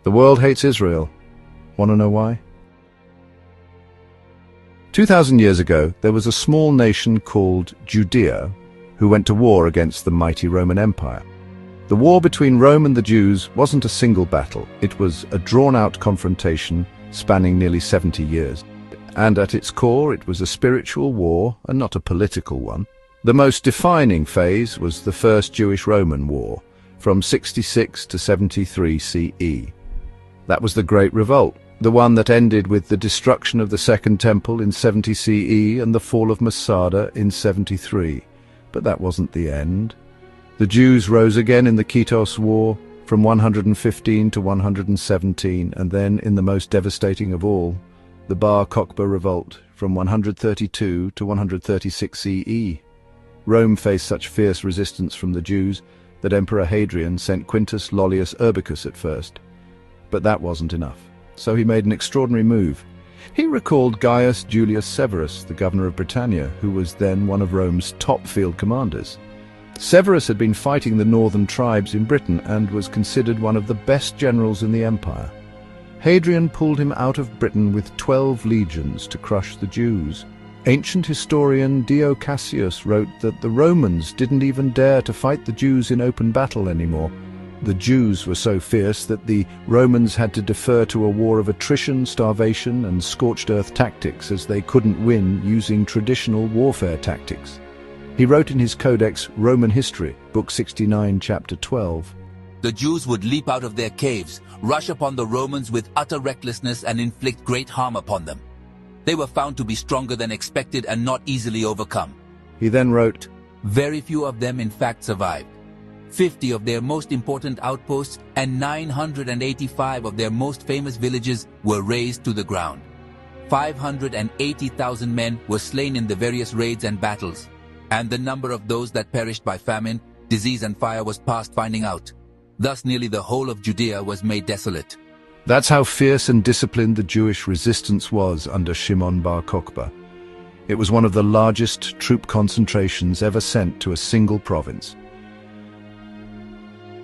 The world hates Israel. Want to know why? 2,000 years ago, there was a small nation called Judea who went to war against the mighty Roman Empire. The war between Rome and the Jews wasn't a single battle. It was a drawn-out confrontation spanning nearly 70 years. And at its core, it was a spiritual war and not a political one. The most defining phase was the First Jewish-Roman War, from 66 to 73 CE. That was the Great Revolt, the one that ended with the destruction of the Second Temple in 70 CE and the fall of Masada in 73. But that wasn't the end. The Jews rose again in the Kitos War from 115 to 117, and then, in the most devastating of all, the Bar Kokhba Revolt from 132 to 136 CE. Rome faced such fierce resistance from the Jews that Emperor Hadrian sent Quintus Lollius Urbicus at first. But that wasn't enough. So he made an extraordinary move. He recalled Gaius Julius Severus, the governor of Britannia, who was then one of Rome's top field commanders. Severus had been fighting the northern tribes in Britain and was considered one of the best generals in the empire. Hadrian pulled him out of Britain with 12 legions to crush the Jews. Ancient historian Dio Cassius wrote that the Romans didn't even dare to fight the Jews in open battle anymore. The Jews were so fierce that the Romans had to defer to a war of attrition, starvation, and scorched earth tactics, as they couldn't win using traditional warfare tactics. He wrote in his codex Roman History, Book 69, Chapter 12, "The Jews would leap out of their caves, rush upon the Romans with utter recklessness and inflict great harm upon them. They were found to be stronger than expected and not easily overcome." He then wrote, "Very few of them in fact survived. 50 of their most important outposts and 985 of their most famous villages were razed to the ground. 580,000 men were slain in the various raids and battles, and the number of those that perished by famine, disease and fire was past finding out. Thus nearly the whole of Judea was made desolate." That's how fierce and disciplined the Jewish resistance was under Shimon bar Kokhba. It was one of the largest troop concentrations ever sent to a single province.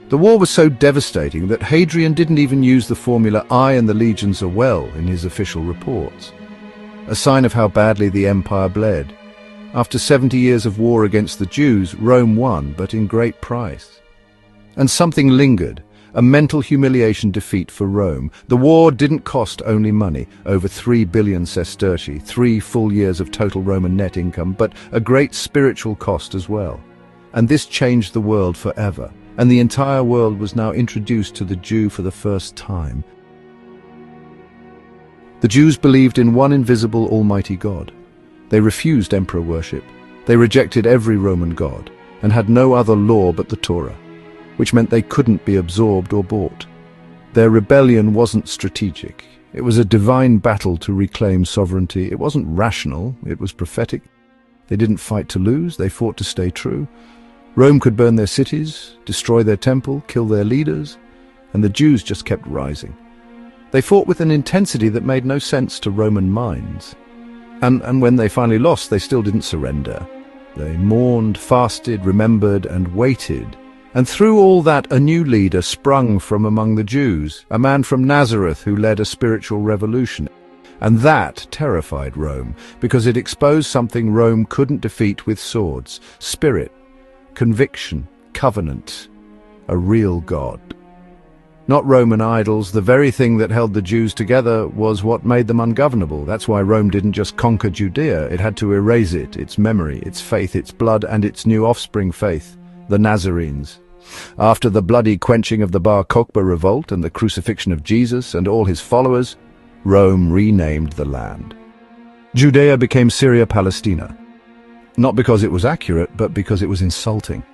The war was so devastating that Hadrian didn't even use the formula "I and the legions are well" in his official reports, a sign of how badly the empire bled. After 70 years of war against the Jews, Rome won, but in great price. And something lingered, a mental humiliation defeat for Rome. The war didn't cost only money, over 3 billion sestertii, 3 full years of total Roman net income, but a great spiritual cost as well. And this changed the world forever. And the entire world was now introduced to the Jew for the first time. The Jews believed in one invisible almighty God. They refused emperor worship. They rejected every Roman god and had no other law but the Torah, which meant they couldn't be absorbed or bought. Their rebellion wasn't strategic. It was a divine battle to reclaim sovereignty. It wasn't rational, it was prophetic. They didn't fight to lose, they fought to stay true. Rome could burn their cities, destroy their temple, kill their leaders, and the Jews just kept rising. They fought with an intensity that made no sense to Roman minds. And when they finally lost, they still didn't surrender. They mourned, fasted, remembered, and waited. And through all that, a new leader sprung from among the Jews, a man from Nazareth who led a spiritual revolution. And that terrified Rome, because it exposed something Rome couldn't defeat with swords: spirit, conviction, covenant, a real God. Not Roman idols. The very thing that held the Jews together was what made them ungovernable. That's why Rome didn't just conquer Judea. It had to erase it, its memory, its faith, its blood, and its new offspring faith, the Nazarenes. After the bloody quenching of the Bar Kokhba revolt and the crucifixion of Jesus and all his followers, Rome renamed the land. Judea became Syria Palestina. Not because it was accurate, but because it was insulting.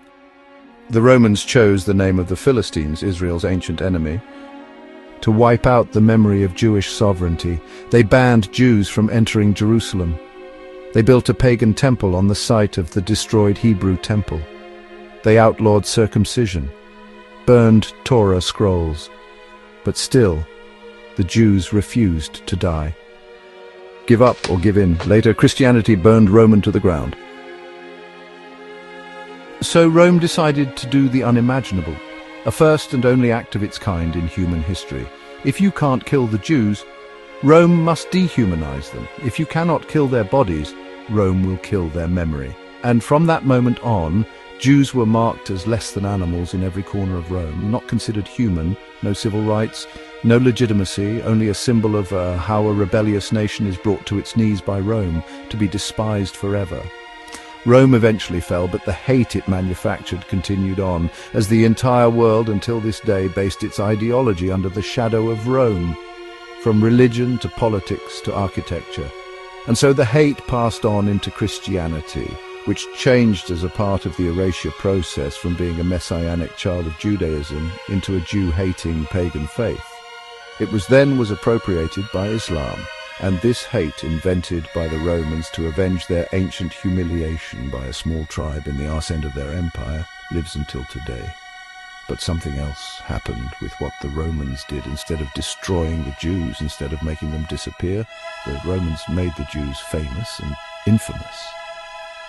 The Romans chose the name of the Philistines, Israel's ancient enemy, to wipe out the memory of Jewish sovereignty. They banned Jews from entering Jerusalem. They built a pagan temple on the site of the destroyed Hebrew temple. They outlawed circumcision, burned Torah scrolls. But still, the Jews refused to die. Give up or give in. Later, Christianity burned Rome to the ground. So Rome decided to do the unimaginable, a first and only act of its kind in human history. If you can't kill the Jews, Rome must dehumanize them. If you cannot kill their bodies, Rome will kill their memory. And from that moment on, Jews were marked as less than animals in every corner of Rome, not considered human, no civil rights, no legitimacy, only a symbol of how a rebellious nation is brought to its knees by Rome, to be despised forever. Rome eventually fell, but the hate it manufactured continued on, as the entire world until this day based its ideology under the shadow of Rome, from religion to politics to architecture. And so the hate passed on into Christianity, which changed as a part of the erasure process from being a messianic child of Judaism into a Jew-hating pagan faith. It was appropriated by Islam, and this hate invented by the Romans to avenge their ancient humiliation by a small tribe in the arse end of their empire lives until today. But something else happened with what the Romans did. Instead of destroying the Jews, instead of making them disappear, the Romans made the Jews famous and infamous.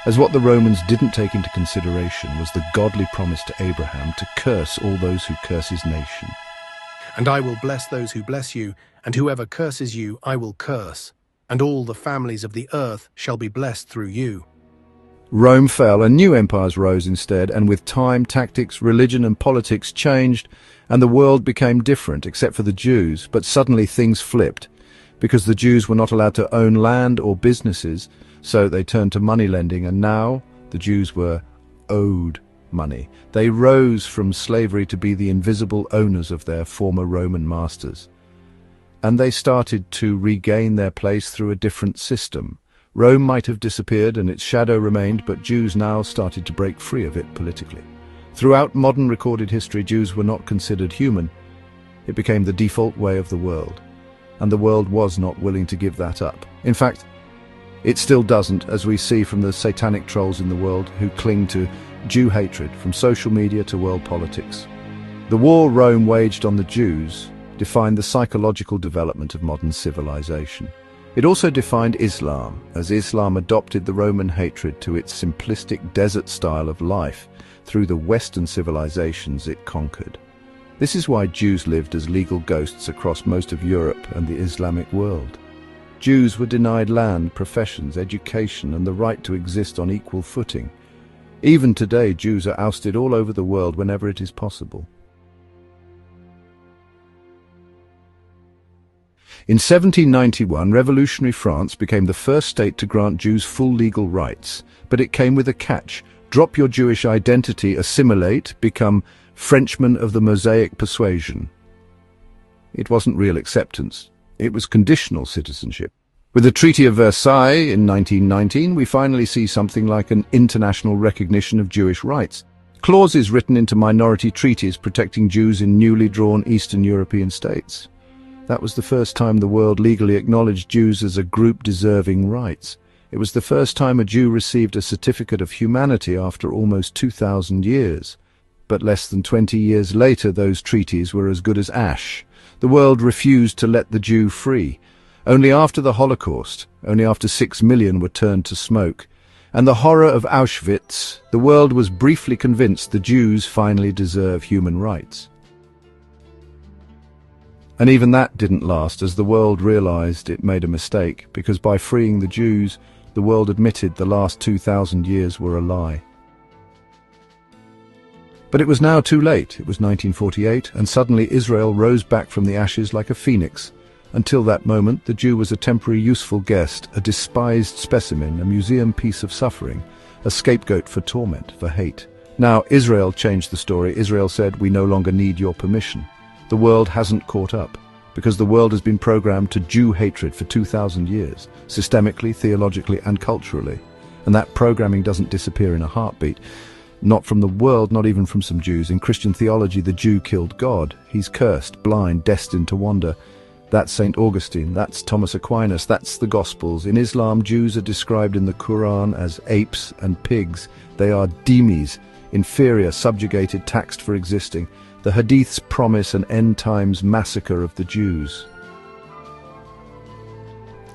As what the Romans didn't take into consideration was the godly promise to Abraham to curse all those who curse his nation. And I will bless those who bless you, and whoever curses you I will curse, and all the families of the earth shall be blessed through you. Rome fell and new empires rose instead, and with time, tactics, religion and politics changed, and the world became different, except for the Jews. But suddenly things flipped, because the Jews were not allowed to own land or businesses, so they turned to money lending, and now the Jews were owed money. They rose from slavery to be the invisible owners of their former Roman masters. And they started to regain their place through a different system. Rome might have disappeared and its shadow remained, but Jews now started to break free of it politically. Throughout modern recorded history, Jews were not considered human. It became the default way of the world, and the world was not willing to give that up. In fact, it still doesn't, as we see from the satanic trolls in the world who cling to Jew hatred from social media to world politics. The war Rome waged on the Jews defined the psychological development of modern civilization. It also defined Islam, as Islam adopted the Roman hatred to its simplistic desert style of life through the Western civilizations it conquered. This is why Jews lived as legal ghosts across most of Europe and the Islamic world. Jews were denied land, professions, education, and the right to exist on equal footing. Even today, Jews are ousted all over the world whenever it is possible. In 1791, revolutionary France became the first state to grant Jews full legal rights, but it came with a catch. Drop your Jewish identity, assimilate, become Frenchmen of the Mosaic persuasion. It wasn't real acceptance. It was conditional citizenship. With the Treaty of Versailles in 1919, we finally see something like an international recognition of Jewish rights. Clauses written into minority treaties protecting Jews in newly drawn Eastern European states. That was the first time the world legally acknowledged Jews as a group deserving rights. It was the first time a Jew received a certificate of humanity after almost 2,000 years. But less than 20 years later, those treaties were as good as ash. The world refused to let the Jew free. Only after the Holocaust, only after 6 million were turned to smoke, and the horror of Auschwitz, the world was briefly convinced the Jews finally deserve human rights. And even that didn't last, as the world realized it made a mistake, because by freeing the Jews, the world admitted the last 2,000 years were a lie. But it was now too late. It was 1948, and suddenly Israel rose back from the ashes like a phoenix. Until that moment, the Jew was a temporary useful guest, a despised specimen, a museum piece of suffering, a scapegoat for torment, for hate. Now Israel changed the story. Israel said, "We no longer need your permission." The world hasn't caught up, because the world has been programmed to Jew hatred for 2,000 years, systemically, theologically, and culturally. And that programming doesn't disappear in a heartbeat. Not from the world, not even from some Jews. In Christian theology, the Jew killed God. He's cursed, blind, destined to wander. That's St. Augustine, that's Thomas Aquinas, that's the Gospels. In Islam, Jews are described in the Quran as apes and pigs. They are dhimis, inferior, subjugated, taxed for existing. The Hadiths promise an end-times massacre of the Jews.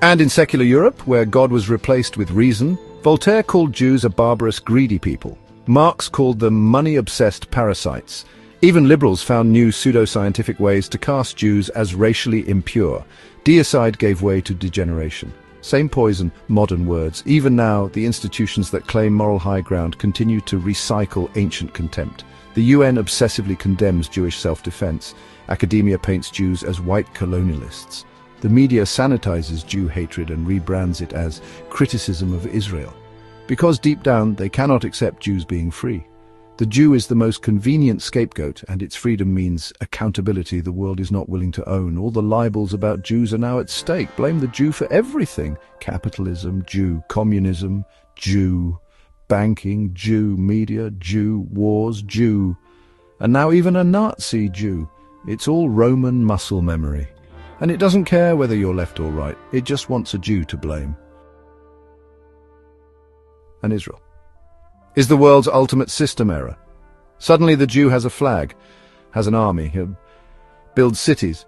And in secular Europe, where God was replaced with reason, Voltaire called Jews a barbarous, greedy people. Marx called them money-obsessed parasites. Even liberals found new pseudoscientific ways to cast Jews as racially impure. Deicide gave way to degeneration. Same poison, modern words. Even now, the institutions that claim moral high ground continue to recycle ancient contempt. The UN obsessively condemns Jewish self-defense. Academia paints Jews as white colonialists. The media sanitizes Jew hatred and rebrands it as criticism of Israel. Because deep down, they cannot accept Jews being free. The Jew is the most convenient scapegoat, and its freedom means accountability the world is not willing to own. All the libels about Jews are now at stake. Blame the Jew for everything. Capitalism, Jew. Communism, Jew. Banking, Jew. Media, Jew. Wars, Jew. And now even a Nazi Jew. It's all Roman muscle memory. And it doesn't care whether you're left or right. It just wants a Jew to blame. And Israel is the world's ultimate system error. Suddenly the Jew has a flag, has an army, he builds cities,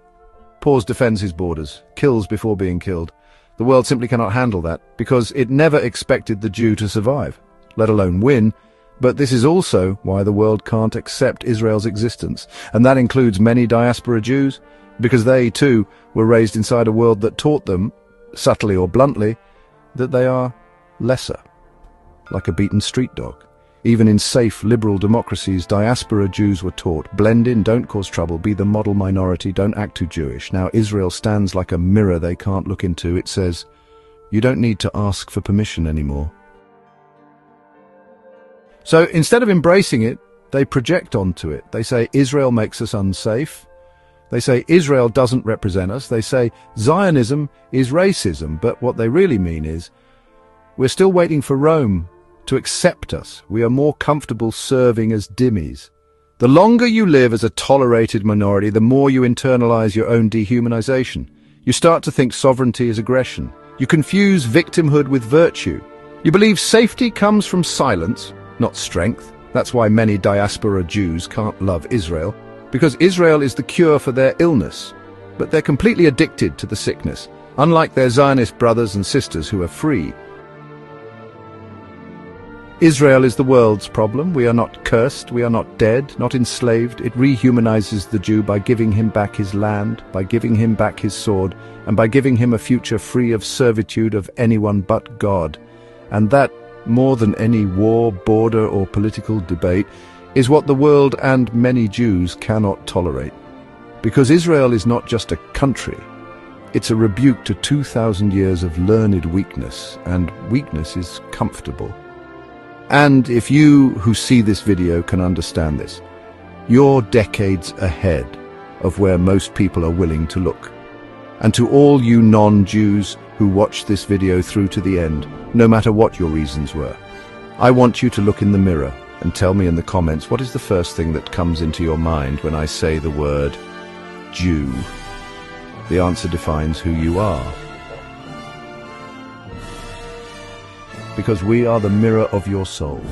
pause defends his borders, kills before being killed. The world simply cannot handle that because it never expected the Jew to survive, let alone win. But this is also why the world can't accept Israel's existence, and that includes many diaspora Jews, because they too were raised inside a world that taught them, subtly or bluntly, that they are lesser. Like a beaten street dog. Even in safe, liberal democracies, diaspora Jews were taught, blend in, don't cause trouble, be the model minority, don't act too Jewish. Now Israel stands like a mirror they can't look into. It says, you don't need to ask for permission anymore. So instead of embracing it, they project onto it. They say Israel makes us unsafe. They say Israel doesn't represent us. They say Zionism is racism. But what they really mean is, we're still waiting for Rome to accept us. We are more comfortable serving as dhimmis. The longer you live as a tolerated minority, the more you internalize your own dehumanization. You start to think sovereignty is aggression. You confuse victimhood with virtue. You believe safety comes from silence, not strength. That's why many diaspora Jews can't love Israel, because Israel is the cure for their illness. But they're completely addicted to the sickness, unlike their Zionist brothers and sisters who are free. Israel is the world's problem. We are not cursed, we are not dead, not enslaved. It rehumanizes the Jew by giving him back his land, by giving him back his sword, and by giving him a future free of servitude of anyone but God. And that, more than any war, border, or political debate, is what the world and many Jews cannot tolerate. Because Israel is not just a country, it's a rebuke to 2,000 years of learned weakness, and weakness is comfortable. And if you who see this video can understand this, you're decades ahead of where most people are willing to look. And to all you non-Jews who watch this video through to the end, no matter what your reasons were, I want you to look in the mirror and tell me in the comments what is the first thing that comes into your mind when I say the word Jew. The answer defines who you are. Because we are the mirror of your soul.